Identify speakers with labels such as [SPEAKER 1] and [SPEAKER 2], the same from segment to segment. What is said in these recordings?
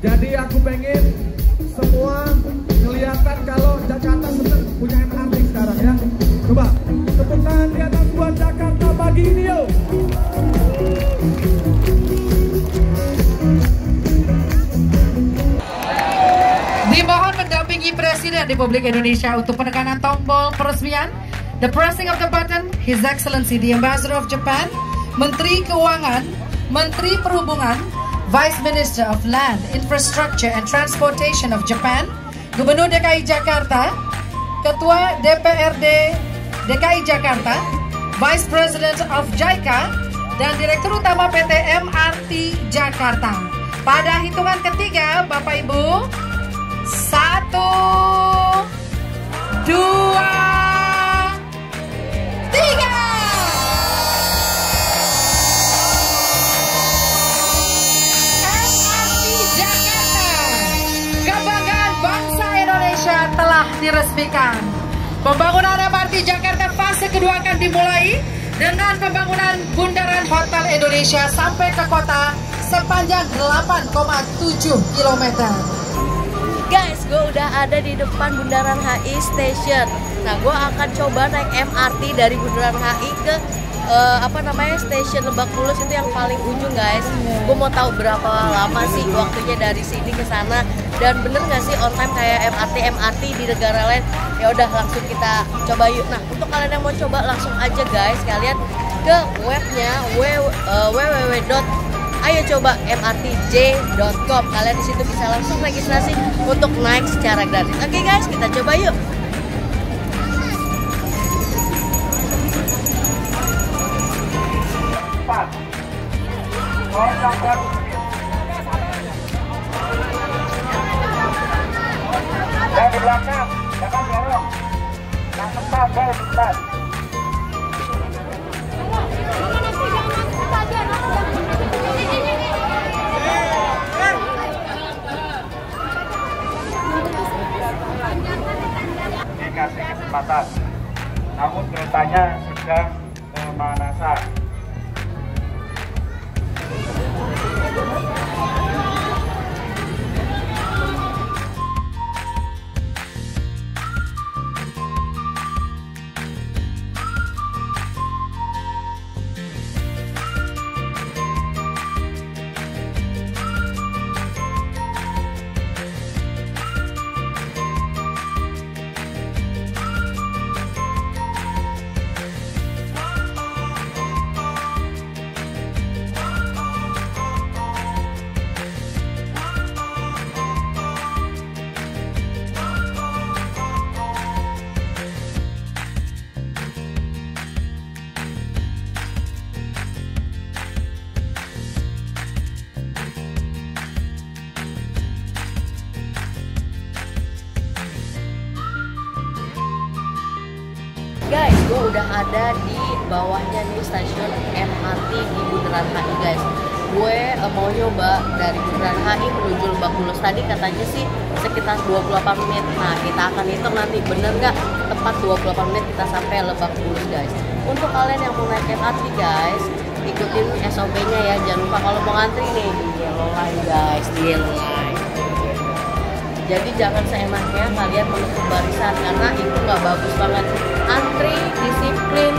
[SPEAKER 1] Jadi aku pengen semua kelihatan kalau Jakarta sedang punya MRT sekarang ya. Coba tepuk tangan di atas buat Jakarta pagi ini yuk.
[SPEAKER 2] Dimohon mendampingi Presiden Republik Indonesia untuk penekanan tombol peresmian. The pressing of the button, His Excellency the Ambassador of Japan, Menteri Keuangan, Menteri Perhubungan, Vice Minister of Land, Infrastructure and Transportation of Japan, Gubernur DKI Jakarta, Ketua DPRD DKI Jakarta, Vice President of JICA, dan Direktur Utama PT MRT Jakarta. Pada hitungan ketiga, Bapak Ibu, 1, 2, 3. MRT Jakarta, kebanggaan bangsa Indonesia telah diresmikan. Pembangunan MRT Jakarta fase kedua akan dimulai dengan pembangunan Bundaran Hotel Indonesia sampai ke kota sepanjang 8,7 km.
[SPEAKER 3] Guys, gue udah ada di depan Bundaran HI Station. Nah, gue akan coba naik MRT dari Bundaran HI ke Stasiun Lebak Bulus, itu yang paling ujung guys. Gue mau tahu berapa lama sih waktunya dari sini ke sana, dan bener nggak sih on time kayak MRT di negara lain. Ya udah, langsung kita coba yuk. Nah, untuk kalian yang mau coba langsung aja guys, kalian ke webnya www.ayocobamrtj.com. Kalian di situ bisa langsung registrasi untuk naik secara gratis. Oke guys, kita coba yuk.
[SPEAKER 4] Dan di belakang, jangan dorong. Yang tempat, guys, cepat. Dikasih kesempatan, namun keretanya sedang pemanasan.
[SPEAKER 3] Guys, gue udah ada di bawahnya nih stasiun MRT di Bundaran HI guys. Gue mau nyoba dari Bundaran HI menuju Lebak Bulus. Tadi katanya sih sekitar 28 menit. Nah, kita akan hitung nanti bener nggak tepat 28 menit kita sampai Lebak Bulus guys. Untuk kalian yang mau naik MRT guys, ikutin SOP-nya ya. Jangan lupa kalau mau ngantri nih di yellow line guys, di yellow line. Jadi jangan seenaknya kalian menutup barisan, karena itu nggak bagus banget. Antri, disiplin,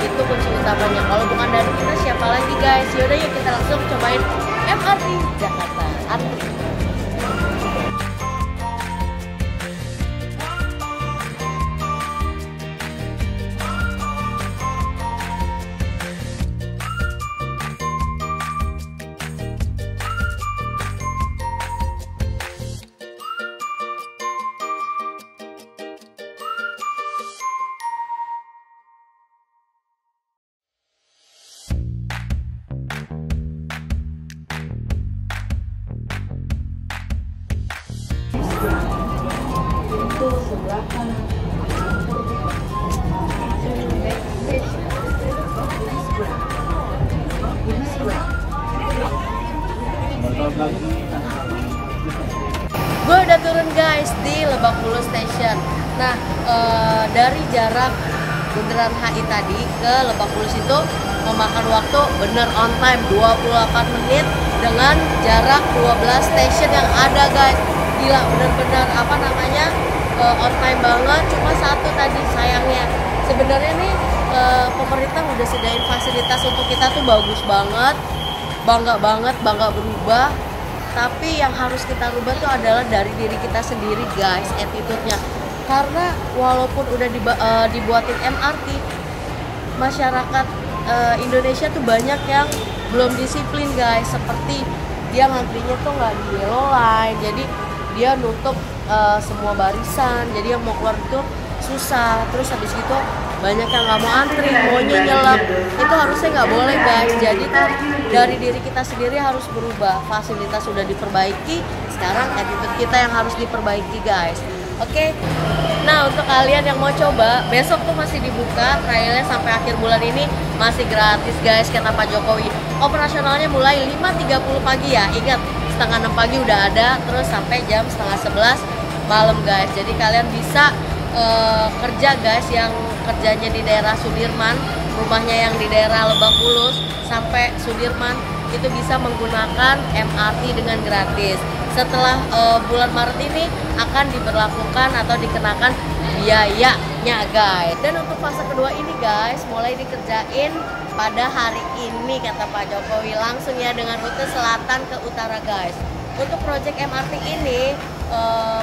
[SPEAKER 3] itu kunci utamanya. Kalau bukan dari kita, siapa lagi guys? Yaudah yuk kita langsung cobain MRT Jakarta. Antri. Itu sebelah kanan. Gue udah turun guys di Lebak Bulus Station. Nah, dari jarak Bundaran HI tadi ke Lebak Bulus itu memakan waktu bener on time 28 menit dengan jarak 12 station yang ada guys. Gila, bener-bener on time banget. Cuma satu tadi sayangnya, sebenarnya nih pemerintah udah sediain fasilitas untuk kita tuh bagus banget, bangga berubah. Tapi yang harus kita rubah tuh adalah dari diri kita sendiri guys, attitude-nya. Karena walaupun udah dibuatin MRT, masyarakat Indonesia tuh banyak yang belum disiplin guys. Seperti dia ngantrinya tuh nggak di yellow line, jadi dia nutup semua barisan, jadi yang mau keluar itu susah. Terus habis gitu banyak yang nggak mau antri, maunya nyelap. Itu harusnya nggak boleh guys. Jadi tuh dari diri kita sendiri harus berubah. Fasilitas sudah diperbaiki, sekarang attitude kita yang harus diperbaiki guys. Oke. Nah, untuk kalian yang mau coba, besok tuh masih dibuka, trialnya sampai akhir bulan ini masih gratis guys, kata Pak Jokowi. Operasionalnya mulai 5.30 pagi ya, ingat setengah 6 pagi udah ada, terus sampai jam setengah 11 malam guys. Jadi kalian bisa kerja guys, yang kerjanya di daerah Sudirman, rumahnya yang di daerah Lebak Bulus sampai Sudirman, itu bisa menggunakan MRT dengan gratis. Setelah bulan Maret ini akan diberlakukan atau dikenakan biayanya guys. Dan untuk fase kedua ini guys, mulai dikerjain pada hari ini kata Pak Jokowi, langsung ya dengan rute selatan ke utara guys. Untuk proyek MRT ini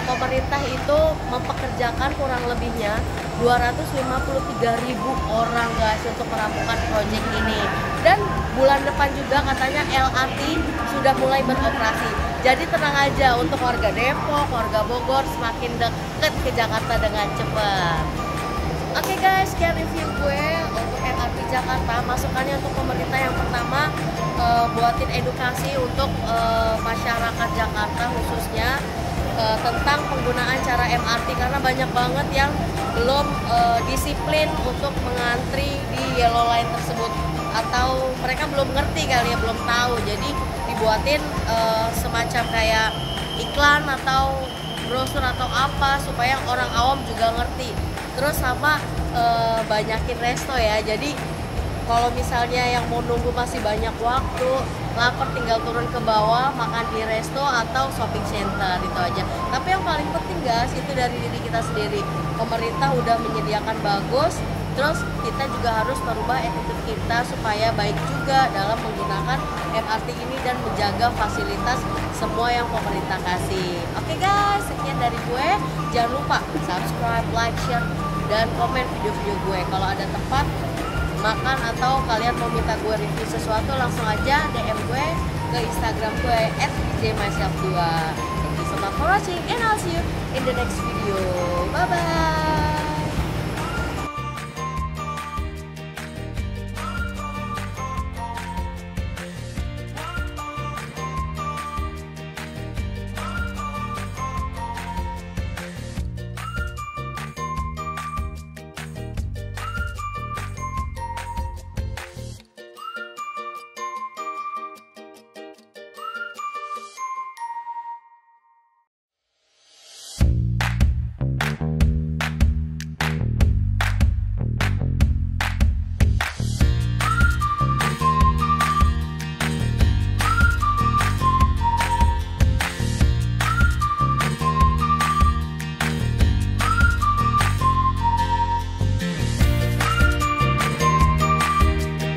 [SPEAKER 3] pemerintah itu mempekerjakan kurang lebihnya 253.000 orang guys untuk merampungkan proyek ini. Dan bulan depan juga katanya LRT sudah mulai beroperasi. Jadi tenang aja untuk warga Depok, warga Bogor, semakin deket ke Jakarta dengan cepat. Oke guys, sekian review gue untuk MRT Jakarta. Masukannya untuk pemerintah yang pertama, buatin edukasi untuk masyarakat Jakarta khususnya tentang penggunaan cara MRT, karena banyak banget yang belum disiplin untuk mengantri di yellow line tersebut, atau mereka belum ngerti kali ya, belum tahu. Jadi dibuatin semacam kayak iklan atau brosur atau apa supaya orang awam juga ngerti. Terus sama banyakin resto ya, jadi kalau misalnya yang mau nunggu masih banyak waktu, lapar tinggal turun ke bawah, makan di resto atau shopping center, itu aja. Tapi yang paling penting guys, itu dari diri kita sendiri. Pemerintah udah menyediakan bagus, terus kita juga harus merubah attitude kita supaya baik juga dalam menggunakan MRT ini dan menjaga fasilitas semua yang pemerintah kasih. Oke guys, sekian dari gue. Jangan lupa subscribe, like, share, dan komen video-video gue. Kalau ada tempat makan atau kalian mau minta gue review sesuatu, langsung aja DM gue ke Instagram gue @djmyself2. Thank you so much for watching and I'll see you in the next video. Bye bye.